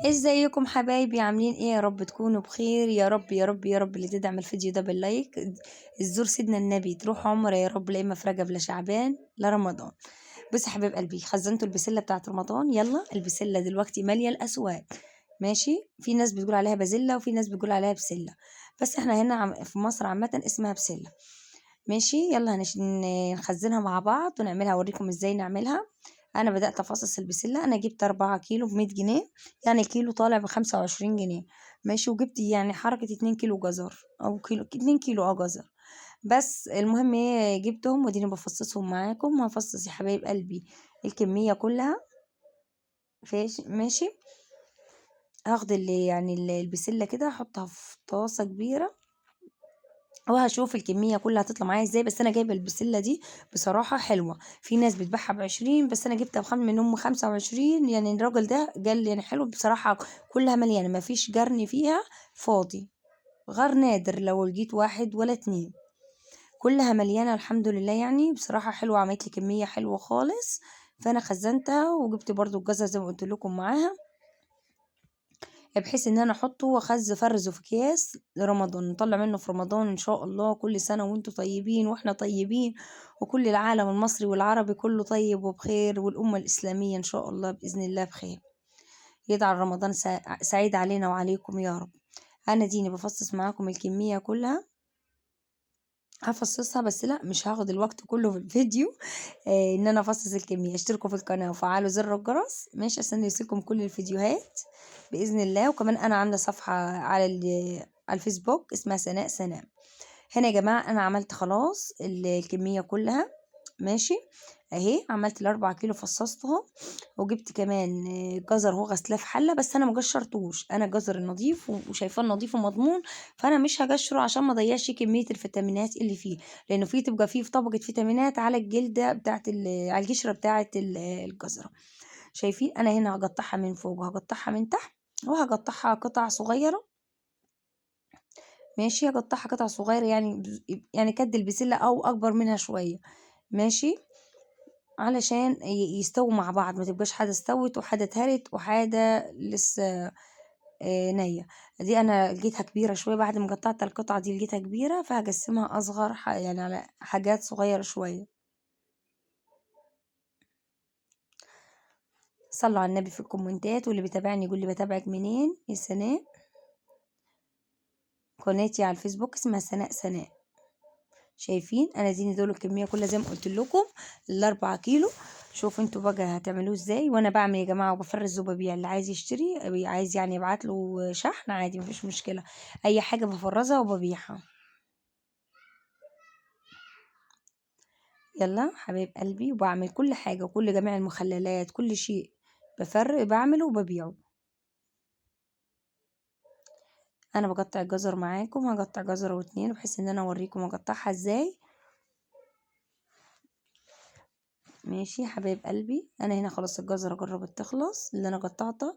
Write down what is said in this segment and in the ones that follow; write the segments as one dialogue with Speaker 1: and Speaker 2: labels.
Speaker 1: ازيكم حبايبي عاملين ايه؟ يا رب تكونوا بخير، يا رب يا رب يا رب. اللي تدعم الفيديو ده باللايك الزور سيدنا النبي تروح عمره يا رب، لا اما في رجب لا شعبان لا رمضان. بص يا حبيب قلبي، خزنتوا البسله بتاعت رمضان؟ يلا البسله دلوقتي ماليه الاسواق. ماشي، في ناس بتقول عليها بازله وفي ناس بتقول عليها بسله، بس احنا هنا في مصر عامه اسمها بسله. ماشي، يلا نخزنها مع بعض ونعملها، اوريكم ازاي نعملها. انا بدأت افصص البسلة. انا جبت 4 كيلو ب100 جنيه، يعني كيلو طالع ب25 جنيه. ماشي، وجبت يعني حركة 2 كيلو جزر او كيلو 2 كيلو جزر. بس المهم ايه، جبتهم وديني بفصصهم معاكم. هفصص يا حبايب قلبي الكمية كلها. ماشي. هاخد اللي يعني البسلة كده احطها في طاسة كبيرة، وهشوف الكمية كلها هتطلع معايا ازاي. بس انا جايبة البسلة دي بصراحة حلوة. في ناس بتبيعها ب20، بس انا جبتها منهم 25. يعني الراجل ده قال يعني حلو بصراحة، كلها مليانة مفيش جرن فيها فاضي، غير نادر لو لقيت واحد ولا اتنين. كلها مليانة الحمد لله، يعني بصراحة حلوة، عملت لي كمية حلوة خالص. فانا خزنتها وجبت برضو الجزر زي ما قلت لكم معاها، بحيث ان انا احطه فرزه في اكياس لرمضان، نطلع منه في رمضان ان شاء الله. كل سنة وانتم طيبين واحنا طيبين، وكل العالم المصري والعربي كله طيب وبخير، والأمة الإسلامية ان شاء الله بإذن الله بخير. يجعل رمضان سعيد علينا وعليكم يا رب. انا ديني بفصص معاكم الكمية كلها، هفصصها بس لا مش هاخد الوقت كله في الفيديو. ان انا افصص الكميه. اشتركوا في القناه وفعلوا زر الجرس ماشي عشان يوصلكم كل الفيديوهات باذن الله. وكمان انا عامله صفحه على الفيسبوك اسمها سناء. هنا يا جماعه انا عملت خلاص الكميه كلها. ماشي، اهي عملت ال4 كيلو فصصتهم. وجبت كمان جزر هو غسلاه في حله، بس انا ما قشرتوش. انا الجزر النظيف وشايفاه نظيف ومضمون، فانا مش هقشره عشان ما اضيعش كميه الفيتامينات اللي فيه، لانه فيه تبقى فيه في طبقه فيتامينات على الجلده بتاعت على القشره بتاعت الجزره. شايفين؟ انا هنا هقطعها من فوق وهقطعها من تحت، وهقطعها قطع صغيره. ماشي، هقطعها قطع صغيره يعني كد البسله او اكبر منها شويه. ماشي، علشان يستووا مع بعض، ما تبقاش حاجة استوت وحاجة اتهرت وحاجة لسه نية. دي انا لقيتها كبيرة شوية، بعد ما قطعت القطعة دي لقيتها كبيرة، فهقسمها اصغر يعني على حاجات صغيرة شوية. صلوا على النبي في الكومنتات، واللي بيتابعني يقول لي بتابعك منين يا سناء. قناتي على الفيسبوك اسمها سناء. شايفين؟ انا ديني دول الكميه كلها زي ما قلت لكم، ال4 كيلو. شوفوا انتوا بقى هتعملوه ازاي. وانا بعمل يا جماعه وبفرز وببيع. اللي عايز يشتري عايز يعني يبعت له شحن عادي مفيش مشكله، اي حاجه بفرزها وببيعها. يلا حبايب قلبي، وبعمل كل حاجه وكل جميع المخللات، كل شيء بفرق بعمله وببيعه. انا بقطع الجزر معاكم، هقطع جزره واتنين بحيث ان انا اوريكم اقطعها ازاي. ماشي يا حبايب قلبي، انا هنا خلاص الجزره قربت تخلص اللي انا قطعتها.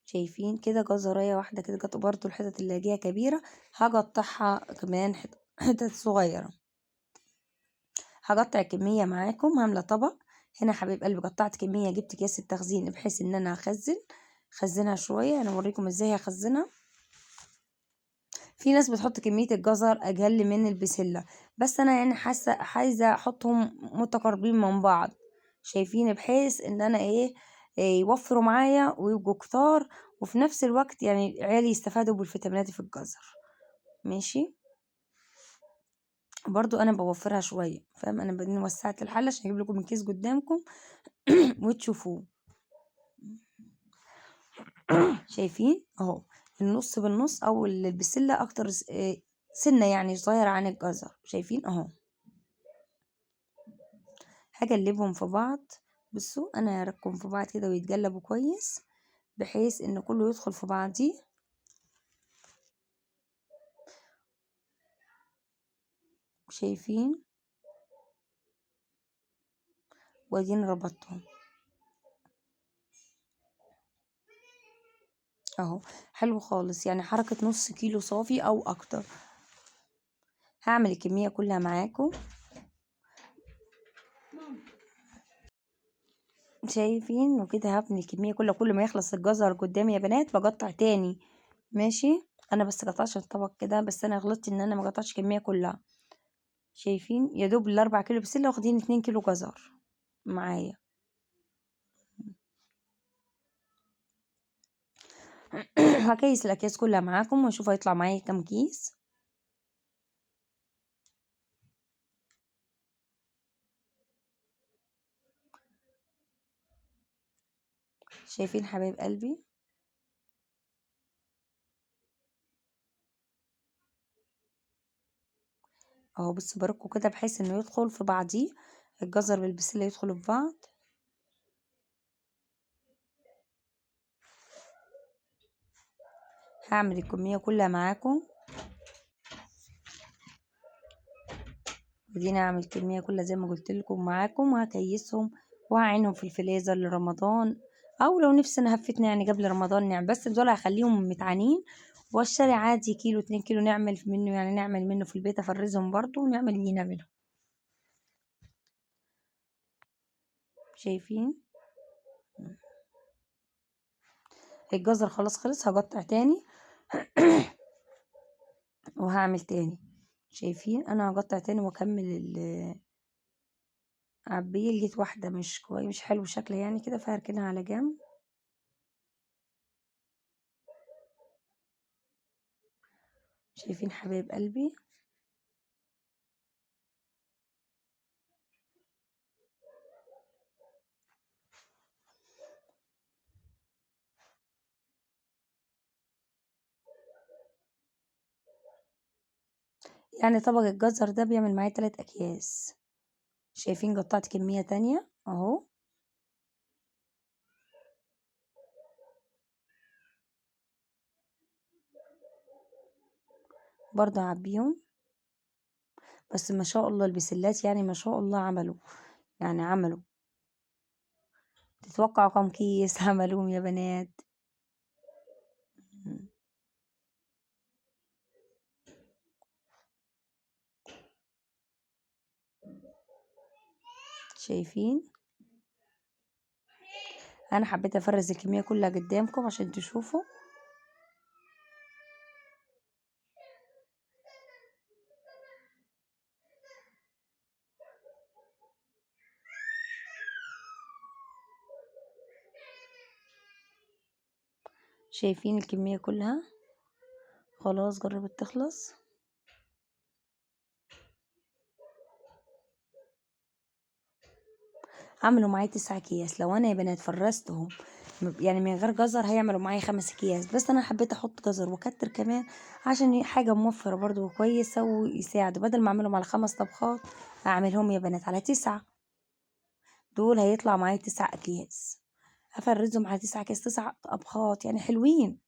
Speaker 1: شايفين كده؟ جزرايه واحده كده برضو الحتت اللي جايه كبيره هقطعها كمان حتت صغيره. هقطع كميه معاكم، هامله طبق. هنا حبيب قلبي قطعت كميه، جبت اكياس التخزين بحيث ان انا خزنها شويه. انا اوريكم ازاي هخزنها. في ناس بتحط كميه الجزر اقل من البسله، بس انا يعني عايزه احطهم متقاربين من بعض. شايفين؟ بحيث ان انا إيه يوفروا معايا ويبقوا كتار، وفي نفس الوقت يعني عيالي يستفادوا بالفيتامينات في الجزر. ماشي، برضو انا بوفرها شويه، فاهم؟ انا بعدين وسعت الحله عشان اجيب لكم الكيس قدامكم وتشوفوه. شايفين اهو؟ النص بالنص، او البسله اكتر سنه يعني صغيره عن الجزر. شايفين اهو؟ هقلبهم في بعض. بصوا انا هركهم في بعض كده ويتقلبوا كويس، بحيث ان كله يدخل في بعضيه. شايفين؟ وادين ربطتهم اهو. حلو خالص، يعني حركة نص كيلو صافي او اكتر. هعمل الكمية كلها معاكم شايفين؟ وكده هبني الكمية كلها، كل ما يخلص الجزر قدامي يا بنات بقطع تاني. ماشي. انا بس قطعت عشان الطبق كده، بس انا غلطت ان انا ما قطعتش الكمية كلها. شايفين؟ يا دوب ال4 كيلو بسلة واخدين 2 كيلو جزر معايا. هكيس الاكياس كلها معاكم واشوف هيطلع معايا كام كيس. شايفين حبايب قلبي؟ اهو بصوا بركوا كده بحيث انه يدخل في بعضيه، الجزر بالبسلة يدخلوا في بعض. هعمل الكمية كلها معاكم، ودينا اعمل الكمية كلها زي ما قلت لكم معاكم، وهكيسهم وهعينهم في الفريزر لرمضان، او لو نفسنا هفتنا يعني قبل رمضان نعمل، بس دول هخليهم متعانين. واشتري عادي كيلو 2 كيلو نعمل منه، يعني نعمل منه في البيت، افرزهم برضو ونعمل اللي نعمله. شايفين؟ الجزر خلاص خلص، هقطع تاني. وهعمل تاني. شايفين؟ انا هقطع تاني واكمل عبيه. لقيت واحده مش كويس، مش حلو شكلها يعني كده، فهركنها على جنب. شايفين حبايب قلبي؟ يعني طبق الجزر ده بيعمل معايا 3 اكياس. شايفين؟ قطعت كميه تانية اهو. برضه هعبيهم. بس ما شاء الله البسلات يعني ما شاء الله عملوا، يعني عملوا. تتوقعوا كم كيس عملوهم يا بنات؟ شايفين؟ انا حبيت افرز الكميه كلها قدامكم عشان تشوفوا. شايفين الكميه كلها خلاص قربت تخلص. عملوا معايا 9 اكياس. لو انا يا بنات فرستهم يعني من غير جزر هيعملوا معايا 5 اكياس، بس انا حبيت احط جزر واكتر كمان عشان حاجه موفره برضو كويسه ويساعدوا، بدل ما اعملهم على 5 طبخات اعملهم يا بنات على 9. دول هيطلع معايا 9 اكياس. هفرزهم على 9 اكياس، 9 طبخات يعني حلوين.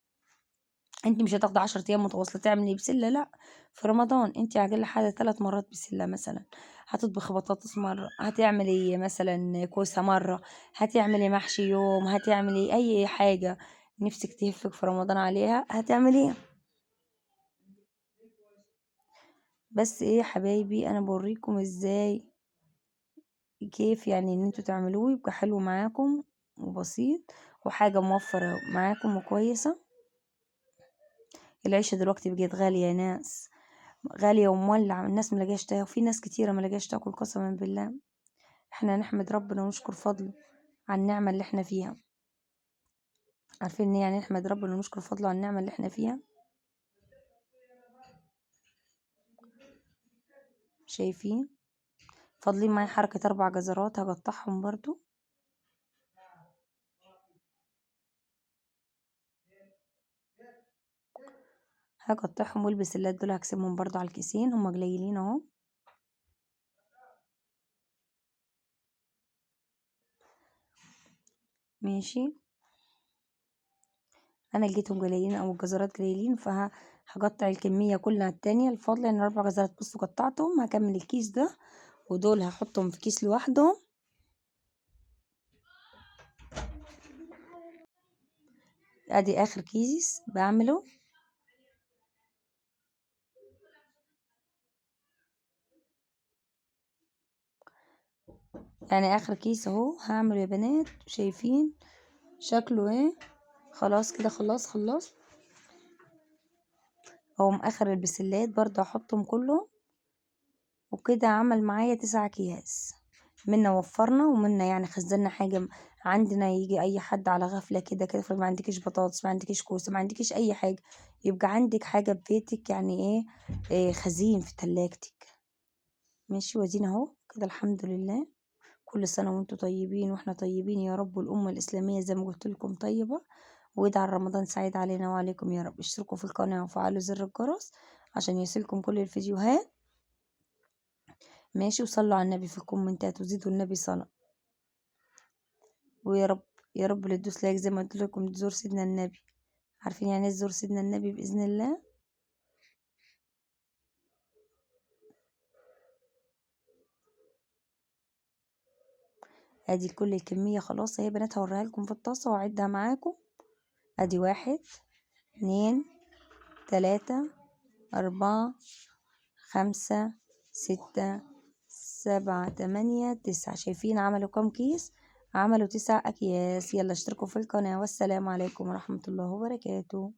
Speaker 1: انت مش هتاخدي 10 ايام متواصله تعملي بسله، لا. في رمضان انت اقل حاجه 3 مرات بسله مثلا. هتطبخي بطاطس مره، هتعملي مثلا كوسه مره، هتعملي محشي يوم، هتعملي اي حاجه نفسك تهفك في رمضان عليها هتعمليها. بس ايه يا حبايبي، انا بوريكم ازاي كيف يعني ان انتوا تعملوه يبقى حلو معاكم وبسيط، وحاجه موفره معاكم وكويسه. العيشه دلوقتي بقت غاليه يا ناس، غالية ومولعة، الناس ملاقياش تاكل، وفي ناس كتيرة ملاقياش تاكل قسما بالله. احنا نحمد ربنا ونشكر فضله على النعمة اللي احنا فيها. عارفين ان يعني نحمد ربنا ونشكر فضله على النعمة اللي احنا فيها. شايفين؟ فاضلين معايا حركة 4 جزرات هقطعهم برضو. هقطعهم والبسلات دول هقسمهم برضو على الكيسين، هما قليلين اهو. ماشي. انا لقيتهم قليلين او الجزرات قليلين، فهقطع الكمية كلها التانية الفاضلة، يعني 4 جزرات بصوا قطعتهم. هكمل الكيس ده، ودول هحطهم في كيس لوحدهم. ادي اخر كيس بعمله. يعني اخر كيس اهو هعمل يا بنات، شايفين شكله ايه؟ خلاص كده، خلاص. اهو اخر البسلات برضه هحطهم كلهم، وكده عمل معايا 9 اكياس. منا وفرنا ومنا يعني خزنا حاجة عندنا، يجي اي حد على غفلة كده كده، ما عندكيش بطاطس، ما عندكيش كوسة، ما عندكيش اي حاجة، يبقى عندك حاجة ببيتك يعني إيه خزين في تلاجتك. ماشي، وادينا اهو كده الحمد لله. كل سنة وانتم طيبين واحنا طيبين يا رب، والأمة الإسلامية زي ما قلت لكم طيبة، وادعوا رمضان سعيد علينا وعليكم يا رب. اشتركوا في القناة وفعلوا زر الجرس عشان يوصلكم كل الفيديوهات. ماشي، وصلوا على النبي في الكومنتات وزيدوا النبي صلاة. ويا رب يا رب اللي تدوس لايك زي ما قلت لكم تزور سيدنا النبي. عارفين يعني ايه تزور سيدنا النبي بإذن الله؟ ادي كل الكمية خلاص اهي بنات، هوريها لكم في الطاسة واعدها معاكم. ادي 1 2 3 4 5 6 7 8 9. شايفين عملوا كام كيس؟ عملوا 9 أكياس. يلا اشتركوا في القناة، والسلام عليكم ورحمة الله وبركاته.